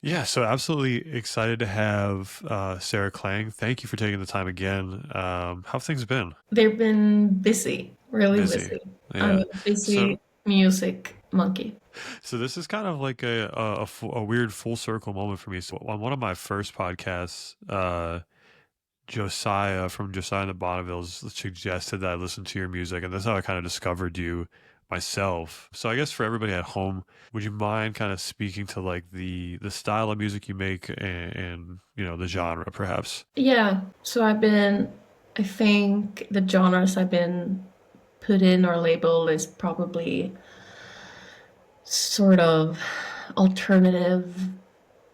Yeah, so absolutely excited to have Sarah Klang. Thank you for taking the time again. How have things been? They've been busy, really Busy. busy. I'm Yeah. a So busy music monkey. so this is kind of like a weird full circle moment for me. So on one of my first podcasts, Josiah from Josiah and the Bonnevilles suggested that I listen to your music, and that's how I kind of discovered you myself. So I guess for everybody at home, would you mind kind of speaking to like the style of music you make and the genre perhaps? Yeah, so I think the genres I've been put in or labeled is probably sort of alternative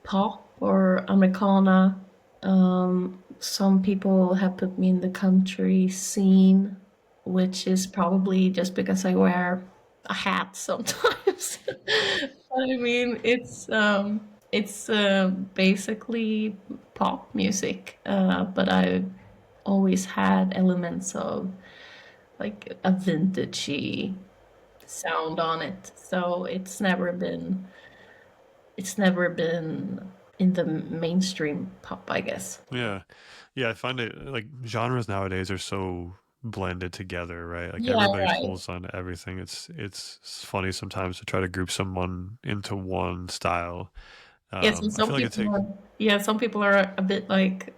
pop or Americana. Some people have put me in the country scene, which is probably just because I wear a hat sometimes. I mean, it's basically pop music, but I've always had elements of like a vintagey sound on it. So it's never been in the mainstream pop, I guess. Yeah. Yeah, I find it like genres nowadays are so blended together, right? Like Yeah, everybody right. pulls on everything. It's funny sometimes to try to group someone into one style. Yes, and I feel like it take some people are a bit like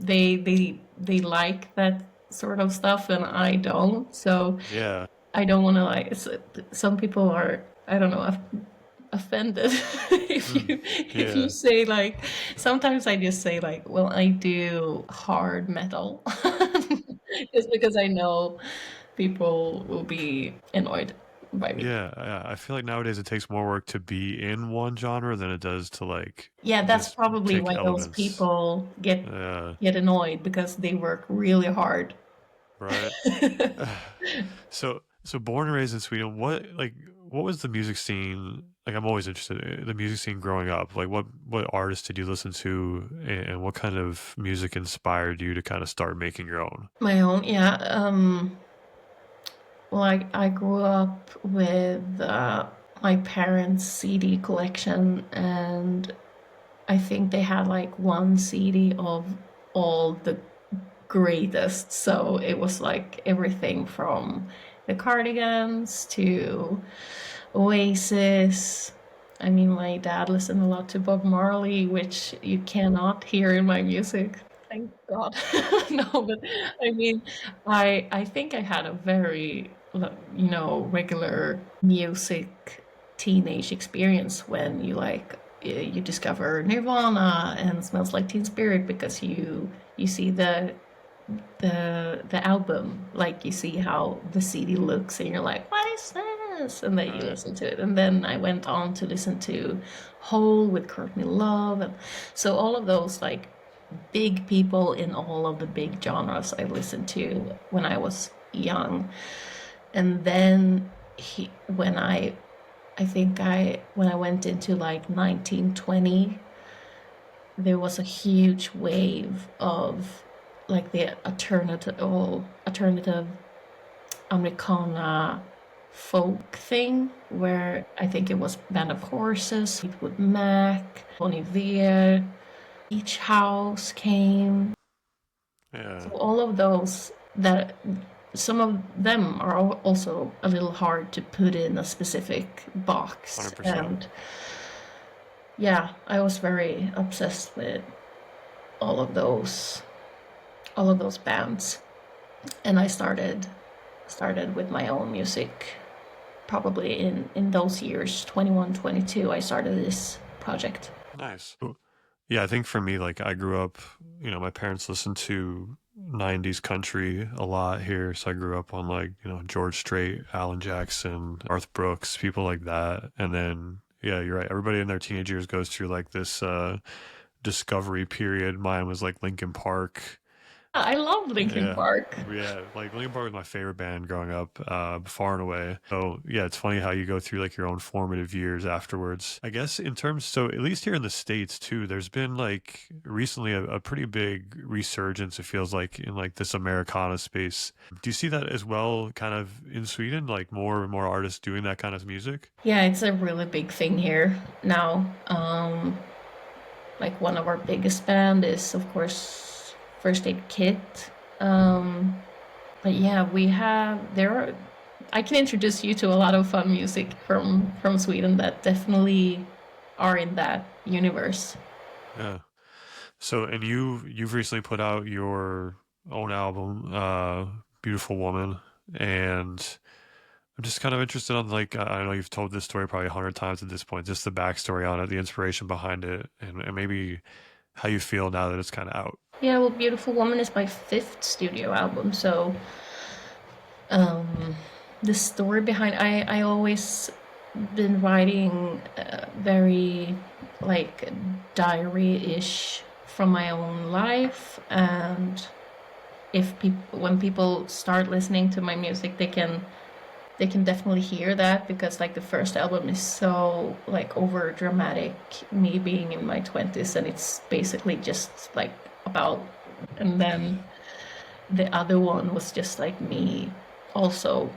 they like that sort of stuff, and I don't. So yeah. I don't want to like. Some people are, I don't know, offended Mm, if you yeah. say like. Sometimes I just say like, well, I do hard metal, just because I know people will be annoyed by me. Yeah, I feel like nowadays it takes more work to be in one genre than it does to like Yeah, that's just probably take why those elements. people Yeah, get annoyed because they work really hard. right. So born and raised in Sweden, what was the music scene like? I'm always interested in the music scene growing up. Like what artists did you listen to, and what kind of music inspired you to kind of start making your own? My own, yeah. Well, I grew up with my parents' CD collection, and I think they had like one CD of all the greatest. So it was like everything from the Cardigans to Oasis. I mean, my dad listened a lot to Bob Marley, which you cannot hear in my music. Thank God. No, but I mean, I think I had a very, regular music teenage experience when you discover Nirvana and Smells Like Teen Spirit because you see the album, like you see how the CD looks, and you're like, "What is this?" And then you Right. listen to it, and then I went on to listen to Hole with Courtney Love, and so all of those like big people in all of the big genres I listened to when I was young, and then I think when I went into like 1920, there was a huge wave of like the alternative Americana folk thing, where I think it was Band of Horses, Fleetwood Mac, Bon Iver, Beach House came. So Yeah. all of those, that some of them are also a little hard to put in a specific box. 100%. And yeah, I was very obsessed with all of those all of those bands, and I started with my own music probably in those years, 21, 22. I started this project. Nice. Yeah, I think for me, like I grew up, my parents listened to 90s country a lot here. So I grew up on like, George Strait, Alan Jackson, Garth Brooks, people like that. And then, yeah, you're right. Everybody in their teenage years goes through like this discovery period. Mine was like Linkin Park. I love Linkin Yeah. Park. Yeah, like Linkin Park was my favorite band growing up, far and away. So yeah, it's funny how you go through like your own formative years afterwards. I guess in terms, so at least here in the States too, there's been like recently a pretty big resurgence, it feels like, in like this Americana space. Do you see that as well kind of in Sweden, like more and more artists doing that kind of music? Yeah, it's a really big thing here now. Like one of our biggest band is of course First Aid Kit. But yeah, we have there are I can introduce you to a lot of fun music from Sweden that definitely are in that universe. Yeah. So, and you've recently put out your own album, Beautiful Woman, and I'm just kind of interested on like I know you've told this story probably 100 times at this point, just the backstory on it, the inspiration behind it, and maybe how you feel now that it's kind of out. Yeah, well, Beautiful Woman is my fifth studio album, so um, the story behind I always been writing very like diary-ish from my own life, and if people when people start listening to my music, they can definitely hear that because like the first album is so like over dramatic, me being in my 20s, and it's basically just like about, and then the other one was just like me also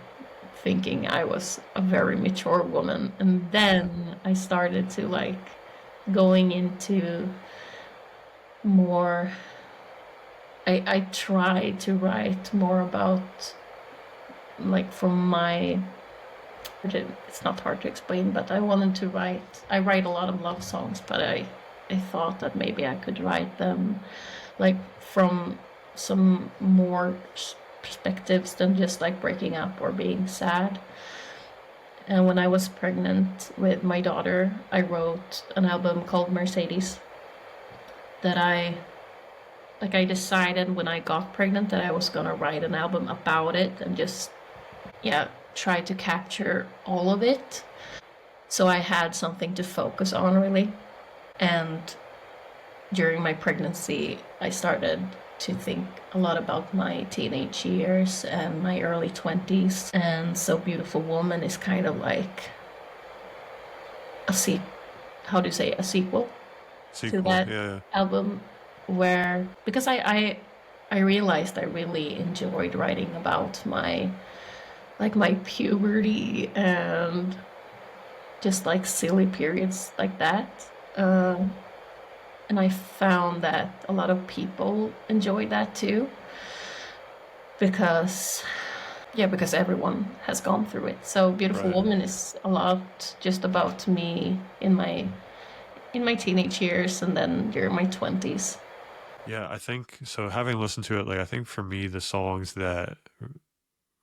thinking I was a very mature woman, and Yeah, then I started to like going into more, I tried to write more about like from my, it's not hard to explain, but I write a lot of love songs, but I thought that maybe I could write them like from some more perspectives than just like breaking up or being sad. And when I was pregnant with my daughter, I wrote an album called Mercedes that I decided when I got pregnant that I was gonna write an album about it and just, yeah, try to capture all of it. So I had something to focus on really. And during my pregnancy, I started to think a lot about my teenage years and my early 20s. And So Beautiful Woman is kind of like a how do you say, a sequel to sequel. that Yeah, album, where because I realized I really enjoyed writing about my like my puberty and just like silly periods like that. And I found that a lot of people enjoy that too because, yeah, because everyone has gone through it. So Beautiful right. Woman is a lot just about me in my teenage years and then during my 20s. Yeah, I think so. Having listened to it, like I think for me, the songs that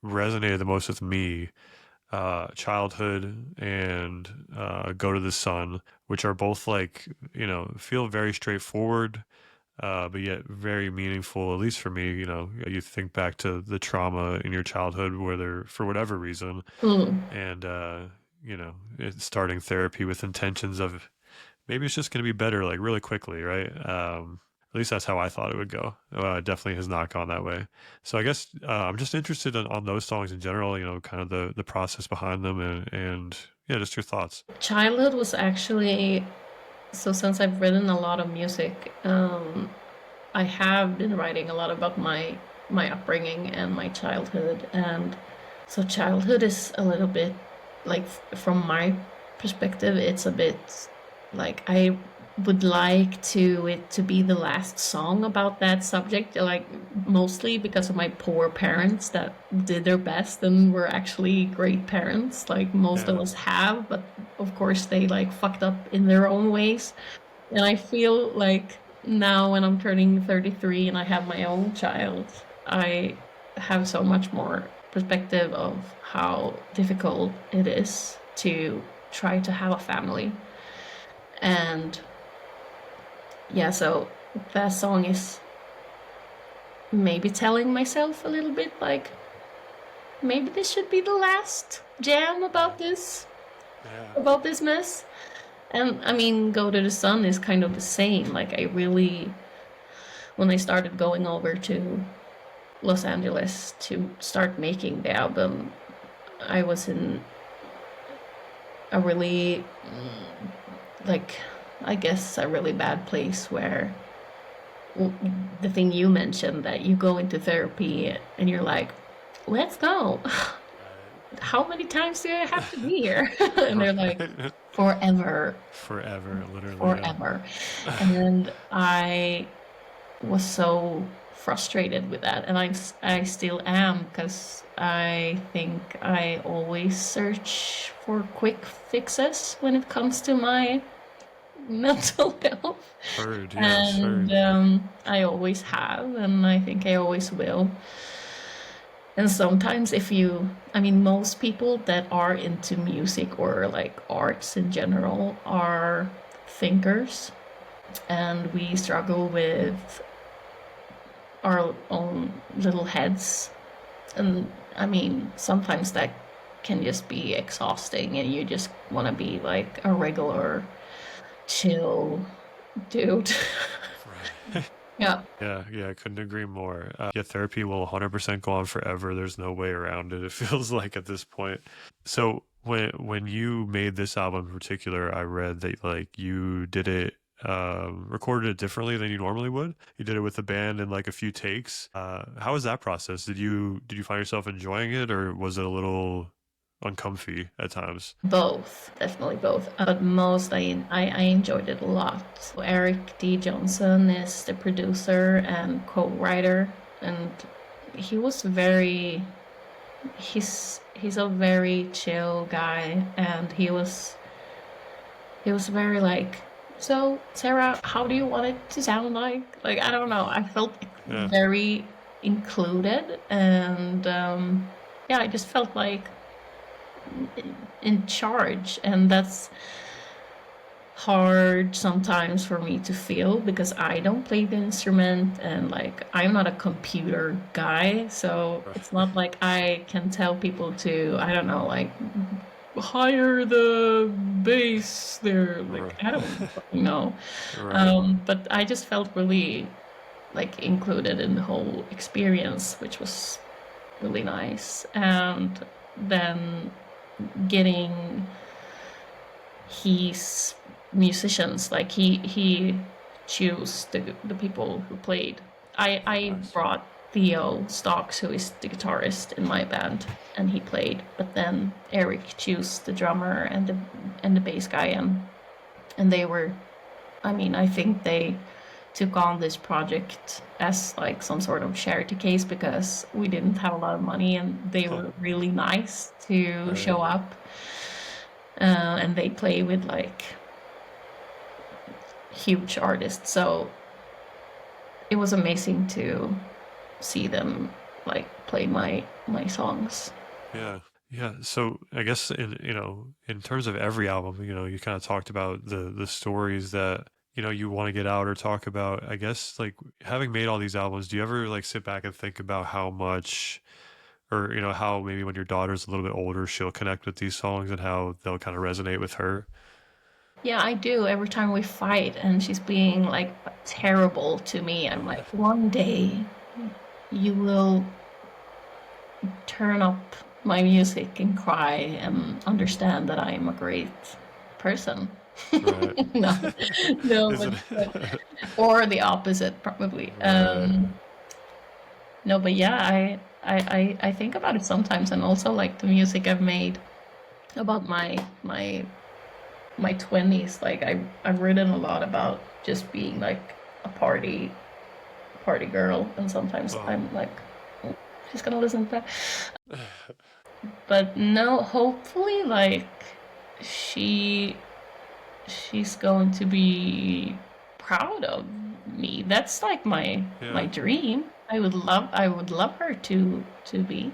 resonated the most with me, Childhood and Go to the Sun, which are both like, feel very straightforward, but yet very meaningful, at least for me. You think back to the trauma in your childhood, whether for whatever reason, Hmm. and, it's starting therapy with intentions of maybe it's just going to be better, like really quickly, right? At least that's how I thought it would go. It definitely has not gone that way. So I guess I'm just interested on those songs in general. Kind of the process behind them, and yeah, just your thoughts. Childhood was actually, so since I've written a lot of music, I have been writing a lot about my upbringing and my childhood, and so childhood is a little bit like from my perspective, it's a bit like I would like to it to be the last song about that subject, like mostly because of my poor parents that did their best and were actually great parents, like most of Yeah, us have, but of course they like fucked up in their own ways. And I feel like now when I'm turning 33 and I have my own child, I have so much more perspective of how difficult it is to try to have a family. And yeah, so that song is maybe telling myself a little bit like maybe this should be the last jam yeah, yeah, about this mess. And I mean, Go to the Sun is kind of the same. Like I really when I started going over to Los Angeles to start making the album, I was in a really, like, I guess a really bad place where the thing you mentioned, that you go into therapy and you're like, let's go. How many times do I have to be here? And they're like, Right. forever, Forever, literally, yeah. forever. And I was so frustrated with that, and I still am, because I think I always search for quick fixes when it comes to my mental health, Heard, yes, and heard. I always have, and I think I always will. And sometimes, I mean, most people that are into music or like arts in general are thinkers, and we struggle with our own little heads. And I mean, sometimes that can just be exhausting, and you just want to be like a regular, chill dude. Right. Yeah. Yeah, yeah, I couldn't agree more. Yeah, therapy will 100% go on forever. There's no way around it. It feels like at this point. So when you made this album in particular, I read that like you did it, recorded it differently than you normally would. You did it with the band in like a few takes. How was that process? Did you find yourself enjoying it, or was it a little uncomfy at times? Both, definitely both. But most, I enjoyed it a lot. So Eric D. Johnson is the producer and co-writer, and he was very, he's a very chill guy, and he was very like, so Sarah, how do you want it to sound like? Like, I don't know. I felt Yeah. very included, and yeah, I just felt like in charge, and that's hard sometimes for me to feel because I don't play the instrument, and like I'm not a computer guy, so it's Right. not like I can tell people to, I don't know, like hire the bass there. Like, I don't Right. fucking know. Right. But I just felt really like included in the whole experience, which was really nice. And then getting his musicians, like he chose the people who played. I Nice. brought Theo Stocks, who is the guitarist in my band, and he played. But then Eric chose the drummer and the bass guy, and they were. I mean, I think they took on this project as like some sort of charity case because we didn't have a lot of money, and they Huh. were really nice to Right. show up. And they play with like huge artists, so it was amazing to see them like play my songs. Yeah. Yeah. So I guess in terms of every album, you kind of talked about the stories that, you want to get out or talk about. I guess like having made all these albums, do you ever like sit back and think about how much, or how maybe when your daughter's a little bit older, she'll connect with these songs and how they'll kind of resonate with her? Yeah, I do. Every time we fight and she's being like terrible to me, I'm like, one day you will turn up my music and cry and understand that I am a great person. Right. No, no, Is but, it? or the opposite probably. Right. No, but yeah, I think about it sometimes, and also like the music I've made about my 20s. Like I've written a lot about just being like a party girl, and sometimes Oh. I'm like, "Oh, she's gonna listen to that." But no, hopefully like she she's going to be proud of me. That's like my Yeah. dream. I would love her to be,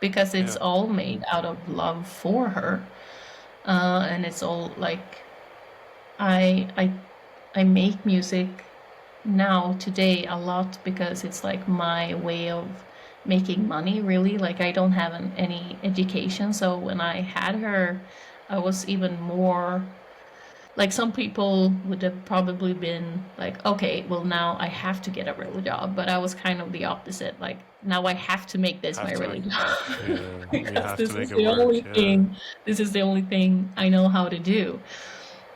because it's Yeah. all made out of love for her. And it's all like I I I make music now today a lot because it's like my way of making money, really. Like, I don't have any education, so when I had her, I was even more Like some people would have probably been like, okay, well now I have to get a real job, but I was kind of the opposite. Like now I have to make this my Have to real make job yeah, you because have to make it work. Yeah. this is the only thing I know how to do.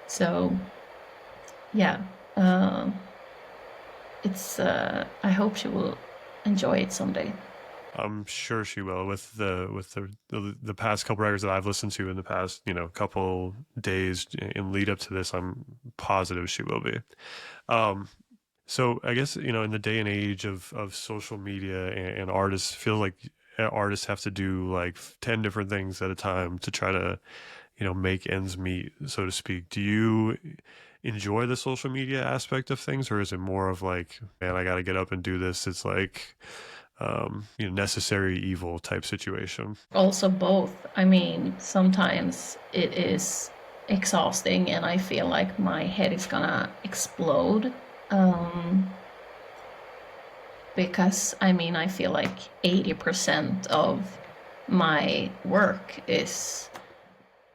So yeah, uh, it's I hope she will enjoy it someday. I'm sure she will with the past couple records that I've listened to in the past, couple days in lead up to this. I'm positive she will be. Um, so I guess, in the day and age of social media and artists feel like artists have to do like 10 different things at a time to try to, make ends meet, so to speak. Do you enjoy the social media aspect of things, or is it more of like, man, I got to get up and do this? It's like, necessary evil type situation. Also both. I mean, sometimes it is exhausting and I feel like my head is gonna explode. Um, because I mean, I feel like 80% of my work is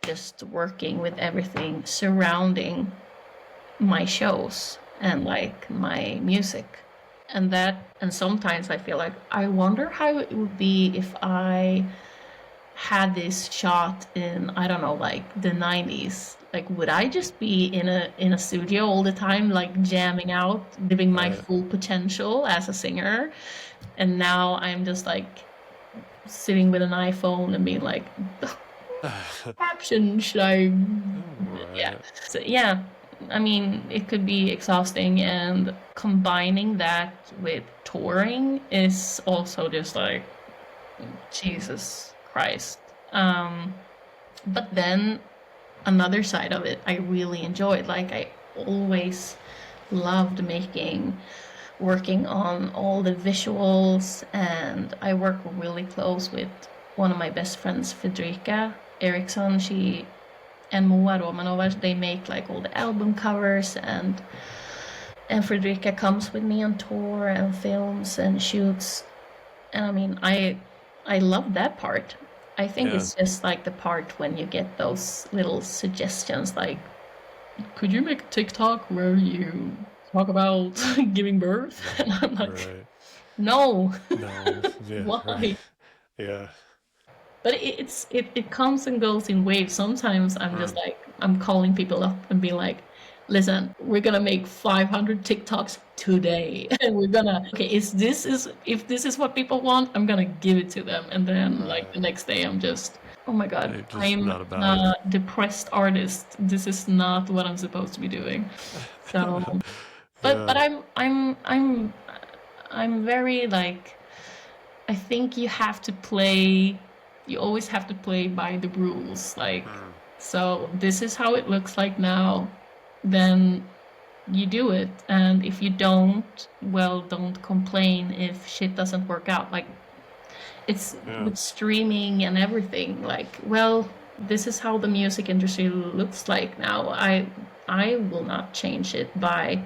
just working with everything surrounding my shows and like my music. And sometimes I feel like I wonder how it would be if I had this shot in, I don't know, like the 90s. Like would I just be in a studio all the time, like jamming out, living my Right. full potential as a singer? And now I'm just like sitting with an iPhone and being like, caption should I? Yeah. Right. So yeah, I mean, it could be exhausting, and combining that with touring is also just like Jesus Christ. Um, but then another side of it, I really enjoyed. Like I always loved working on all the visuals, and I work really close with one of my best friends, Fredrika Eriksson. She and Moa Romanova, they make like all the album covers, and Fredrika comes with me on tour and films and shoots. And I mean, I love that part. I think Yeah. it's just like the part when you get those little suggestions like, could you make a TikTok where you talk about giving birth? And I'm like, Right. no, No. Yeah. Right. why? Yeah. But it comes and goes in waves. Sometimes I'm just Mm. like I'm calling people up and being like, listen, we're gonna make 500 TikToks today, and we're gonna okay. Is if this is what people want, I'm gonna give it to them, and then like the Right. next day I'm just, oh my god, Right. Just I'm not about a it. depressed artist. This is not what I'm supposed to be doing. So, but Yeah. I'm very like I think you have to play, you always have to play by the rules. Like, Mm. so this is how it looks like now, then you do it. And if you don't, well, don't complain if shit doesn't work out. Like, it's Yeah. with streaming and everything. Like, well, this is how the music industry looks like now. I will not change it by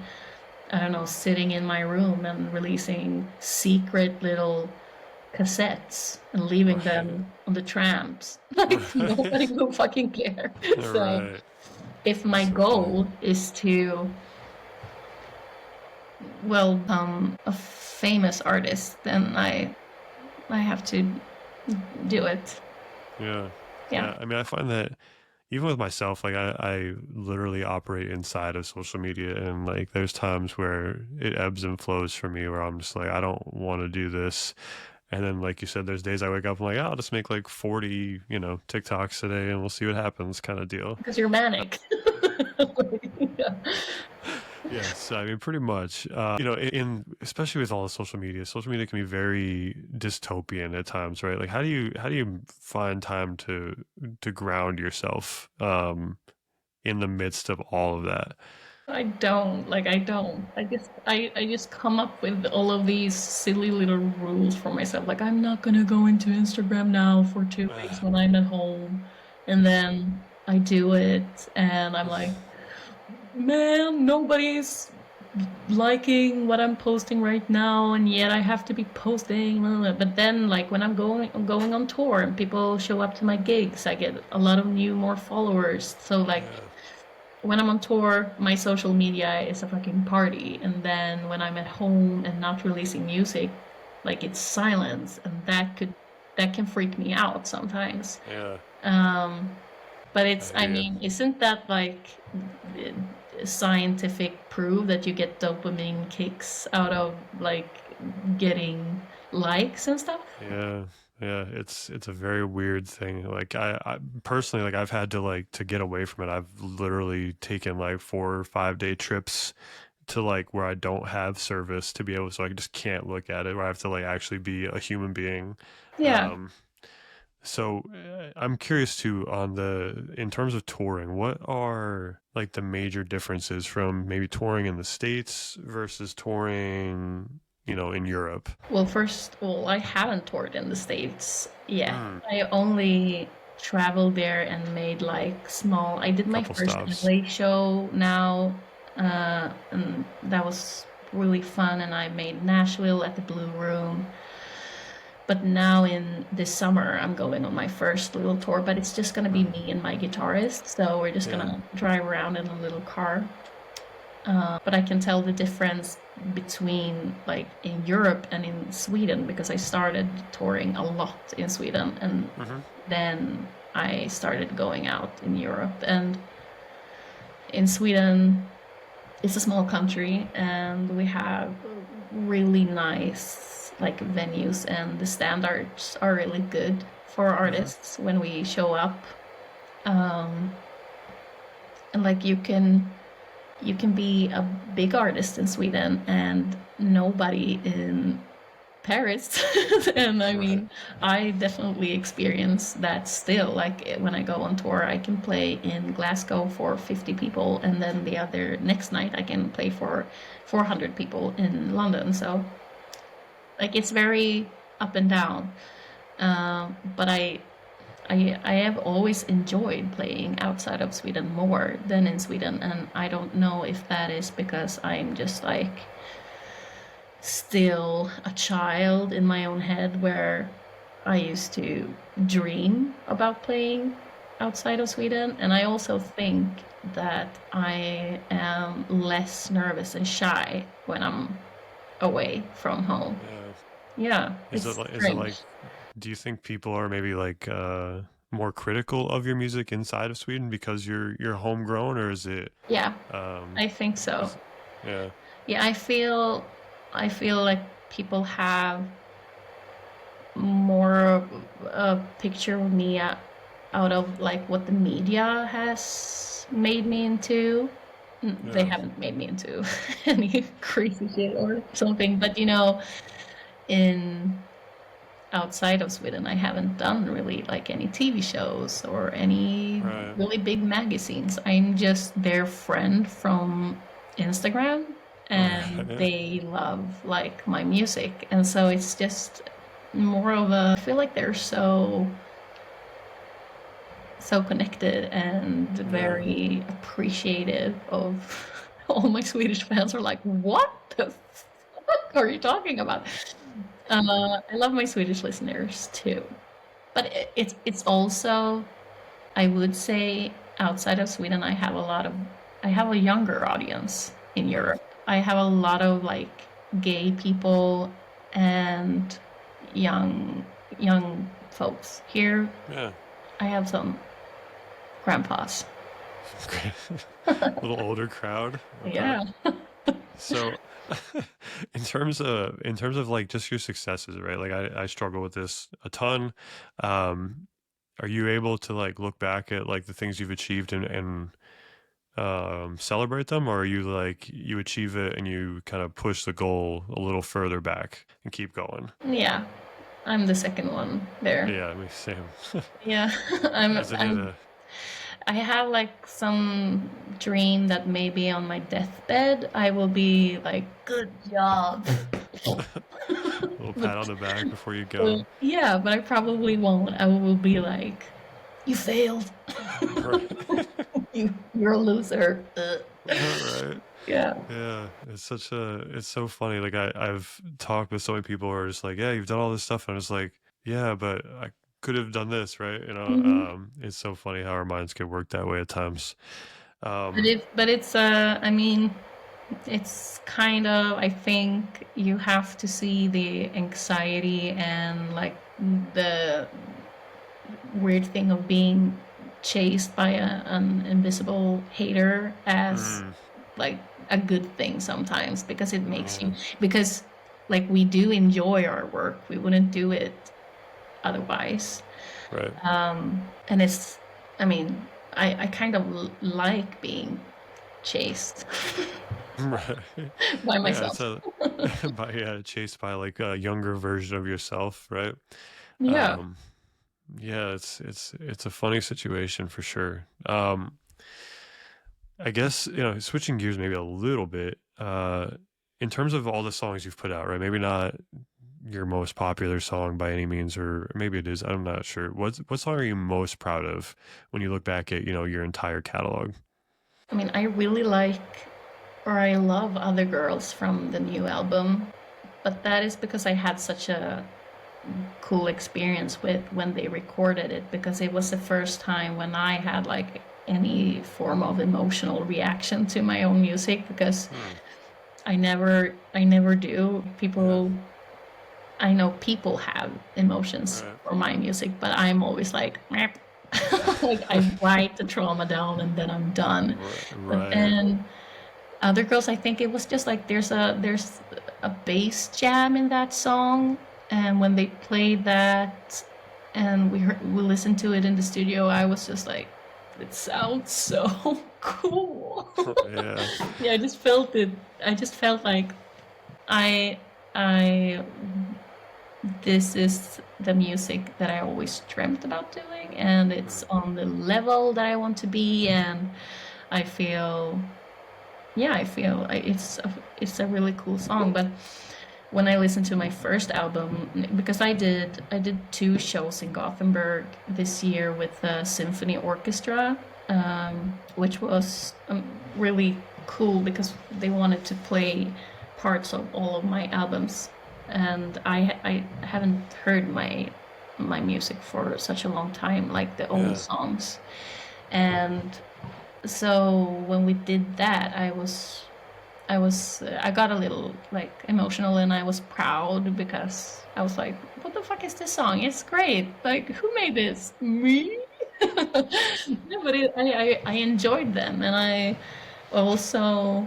I don't know, sitting in my room and releasing secret little cassettes and leaving Right. them on the trams. Like nobody Right. will fucking care. So Right. if my So funny. goal is to, well, a famous artist, then I have to do it. Yeah. Yeah. Yeah. I mean, I find that even with myself, like I literally operate inside of social media, and like there's times where it ebbs and flows for me where I'm just like, I don't want to do this. And then, like you said, there's days I wake up, I'm like, oh, I'll just make like 40, TikToks today and we'll see what happens kind of deal. Because you're manic. Yeah. Yes, I mean, pretty much. In especially with all the social media can be very dystopian at times, right? Like, how do you find time to ground yourself in the midst of all of that? I don't. I just come up with all of these silly little rules for myself. Like I'm not gonna go into Instagram now for 2 weeks when I'm at home. And then I do it and I'm like, man, nobody's liking what I'm posting right now, and yet I have to be posting. Blah, blah, blah. But then like when I'm going on tour and people show up to my gigs, I get a lot of more followers. So like Yeah, when I'm on tour, my social media is a fucking party, and then when I'm at home and not releasing music, like it's silence, and that can freak me out sometimes. Yeah, Um, but I it's, hear I you. mean, isn't that like scientific proof that you get dopamine kicks out of like getting likes and stuff? Yeah, yeah, it's a very weird thing. Like I personally, like I've had to like to get away from it. I've literally taken like 4 or 5 day trips to like where I don't have service to be able, so I just can't look at it. Where I have to like actually be a human being. Yeah. Um, so I'm curious too on the in terms of touring, what are like the major differences from maybe touring in the States versus touring, in Europe? Well, first of all, I haven't toured in the States yet. Mm, I only traveled there and made like small. I did my couple first stops. LA show now, and that was really fun. And I made Nashville at the Blue Room. But now in this summer, I'm going on my first little tour, but it's just gonna be Mm, me and my guitarist. So we're just yeah. gonna drive around in a little car. But I can tell the difference between like in Europe and in Sweden because I started touring a lot in Sweden and Hmm. then I started going out in Europe. And in Sweden, it's a small country and we have really nice like venues and the standards are really good for Hmm. artists when we show up. Um, and like you can be a big artist in Sweden and nobody in Paris. And I Right. mean, I definitely experience that still. Like when I go on tour, I can play in Glasgow for 50 people, and then the other next night I can play for 400 people in London. So, like, it's very up and down. But I have always enjoyed playing outside of Sweden more than in Sweden, and I don't know if that is because I'm just like still a child in my own head where I used to dream about playing outside of Sweden, and I also think that I am less nervous and shy when I'm away from home. Yeah. Yeah, Is it it's like strange. do you think people are maybe like more critical of your music inside of Sweden because you're homegrown, or is it Yeah, um I think so. is yeah. Yeah, I feel like people have more of a picture of me out of like what the media has made me into. They Yeah. haven't made me into any crazy shit or something, but in outside of Sweden, I haven't done really like any TV shows or any Right. really big magazines. I'm just their friend from Instagram and Right. they love like my music. And so it's just more of a I feel like they're so connected and Yeah. very appreciative of all my Swedish fans are like, what the fuck are you talking about? I love my Swedish listeners too. But it's also I would say outside of Sweden I have a younger audience in Mm, Europe. I have a lot of like gay people and young young folks. Here yeah. I have some grandpas. Little older crowd. Okay. Yeah. So in terms of like just your successes, right? Like I struggle with this a ton. Um are you able to like look back at like the things you've achieved and celebrate them, or are you like you achieve it and you kind of push the goal a little further back and keep going? Yeah. I'm the second one there. Yeah, I mean same. Yeah. I'm Isn't it I'm a I have like some dream that maybe on my deathbed I will be like, good job. little But pat on the back before you go? yeah, but I probably won't. I will be like, you failed. Right. You're a loser. Right. Yeah. Yeah, it's so funny. Like I've talked with so many people who are just like, yeah, you've done all this stuff, and I'm just like, yeah, but I could have done this, right? Mhm. It's so funny how our minds get worked that way at times. Um, But it's I mean, it's kind of, I think you have to see the anxiety and like the weird thing of being chased by an invisible hater as mm, like a good thing sometimes, because it makes you, yeah, because like we do enjoy our work, we wouldn't do it otherwise. right. And it's, I mean, I kind of like being chased Right. by Yeah, it's myself. a by yeah, chased by like a younger version of yourself, right? Yeah. Um, yeah, it's a funny situation for sure. I guess, switching gears maybe a little bit, in terms of all the songs you've put out, right? Maybe not your most popular song by any means, or maybe it is, I'm not sure. What song are you most proud of when you look back at, your entire catalog? I mean, I really like, or I love Other Girls from the new album, but that is because I had such a cool experience with when they recorded it, because it was the first time when I had like any form of emotional reaction to my own music, because Hmm. I never do. Yeah. People, I know people have emotions Right. for my music, but I'm always like, "Meh." Like I write the trauma down and then I'm done. Right. But Right. then Other Girls, I think it was just like there's a bass jam in that song, and when they played that and we listened to it in the studio, I was just like, it sounds so cool. Yeah. Yeah, I just felt it. I just felt like I I this is the music that I always dreamt about doing, and it's Hmm. on the level that I want to be, and I feel, yeah, it's a really cool song. But when I listened to my first album, because I did two shows in Gothenburg this year with the symphony orchestra, which was really cool because they wanted to play parts of all of my albums, and I haven't heard my music for such a long time, like the old Yeah. songs. And so when we did that, I got a little like emotional, and I was proud because I was like, what the fuck is this song? It's great. Like, who made this? Me? No, but I enjoyed them, and I also,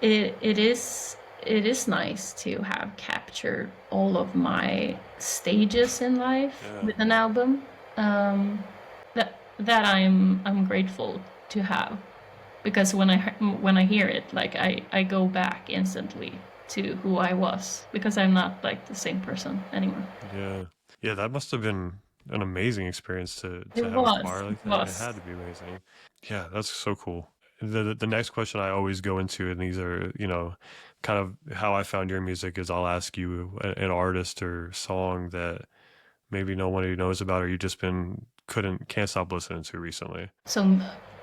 it is nice to have captured all of my stages in life Yeah. with an album. That I'm grateful to have, because when I hear it, like I go back instantly to who I was, because I'm not like the same person anymore. Yeah. Yeah, that must have been an amazing experience to It have a was, choir it like that. It was. had to be amazing. Yeah, that's so cool. The next question I always go into, and these are, kind of how I found your music, is I'll ask you an artist or song that maybe no one knows about, or you just can't stop listening to recently. So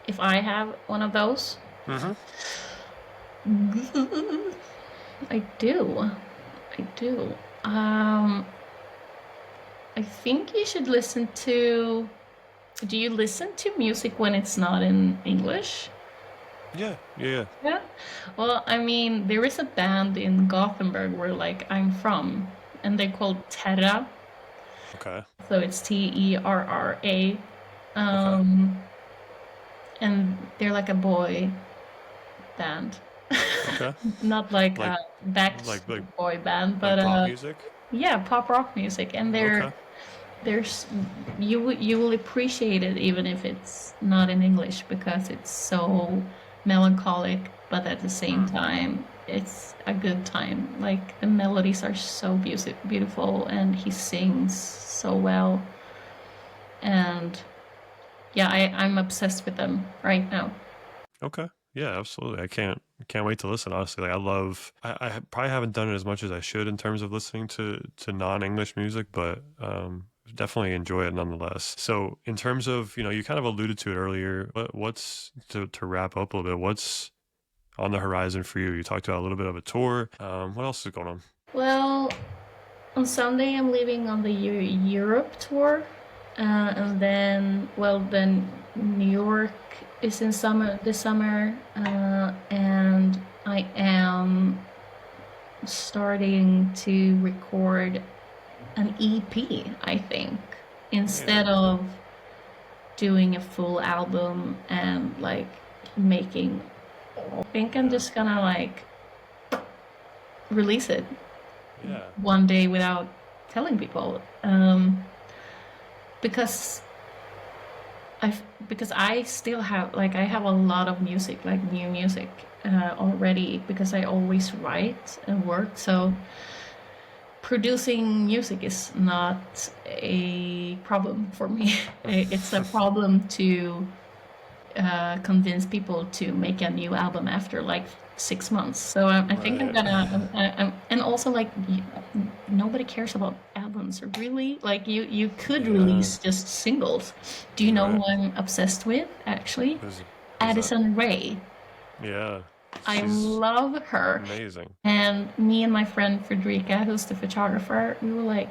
if I have one of those, Mm-hmm. I do, I do. Um, I think you should listen to. Do you listen to music when it's not in English? Yeah, yeah, Yeah. Well, I mean, there is a band in Gothenburg where like I'm from, and they're called Terra. okay, So it's Terra. okay, Um, and they're like a boy band. okay. Not like Like, a like, like, Backstreet Boy band, but like pop music. yeah, pop rock music. And Okay. there's you will appreciate it even if it's not in English, because it's so melancholic, but at the same Hmm. time it's a good time. Like the melodies are so beautiful, and he sings so well, and yeah, I'm obsessed with them right now. Okay. Yeah, absolutely. I can't wait to listen. Honestly, like I probably haven't done it as much as I should in terms of listening to non-English music, but definitely enjoy it nonetheless. So, in terms of, you kind of alluded to it earlier. What's to wrap up a little bit? What's on the horizon for you? You talked about a little bit of a tour. What else is going on? Well, on Sunday I'm leaving on the Europe tour, And then, well, then New York is in summer this summer, and I am starting to record an EP, I think, instead Yeah. of doing a full album and like making. I think I'm Yeah. just gonna like release it Yeah. one day without telling people, because I because I still have like I have a lot of music, like new music, already, because I always write and work. So producing music is not a problem for me. It's a problem to convince people to make a new album after like 6 months. So I think I'm Right. gonna, and also like nobody cares about albums, really. Like you could Yeah. release just singles. Do you know Right. who I'm obsessed with? Actually, Who's that? Addison Rae. Yeah. I She's love her. amazing. And me and my friend Frederica, who's the photographer, we were like,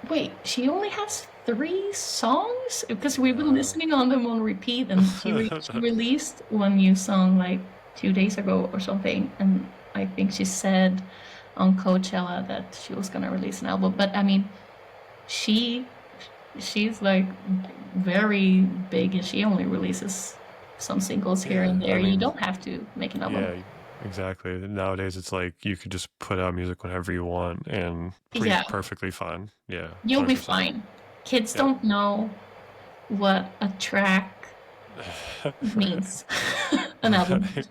wait, she only has 3 songs? Because we've been Uh, listening on them on repeat, and she released one new song like 2 days ago or something. And I think she said on Coachella that she was gonna release an album. But I mean, she she's like very big, and she only releases some singles here yeah. and I there. You mean, don't have to make an album. yeah, exactly. Nowadays, it's like you could just put out music whenever you want and be Yeah, perfectly fine. Yeah, you'll be 100%. fine. Kids Yep. don't know what a track means. An album. Right.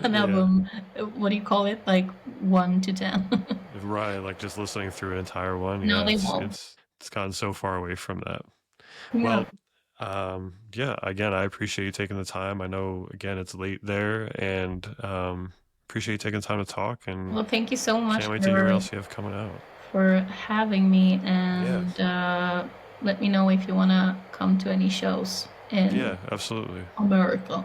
An Yeah. album. What do you call it? Like 1 to 10. Right. Like just listening through an entire one. No, Yeah. they It's won't. it's it's gotten so far away from that. Yeah. Well, yeah. Again, I appreciate you taking the time. I know again it's late there, and appreciate you taking the time to talk. And Well, thank you so much can't wait to hear what else you have coming out. for having me, Yeah. and let me know if you wanna come to any shows in Yeah. Absolutely. America.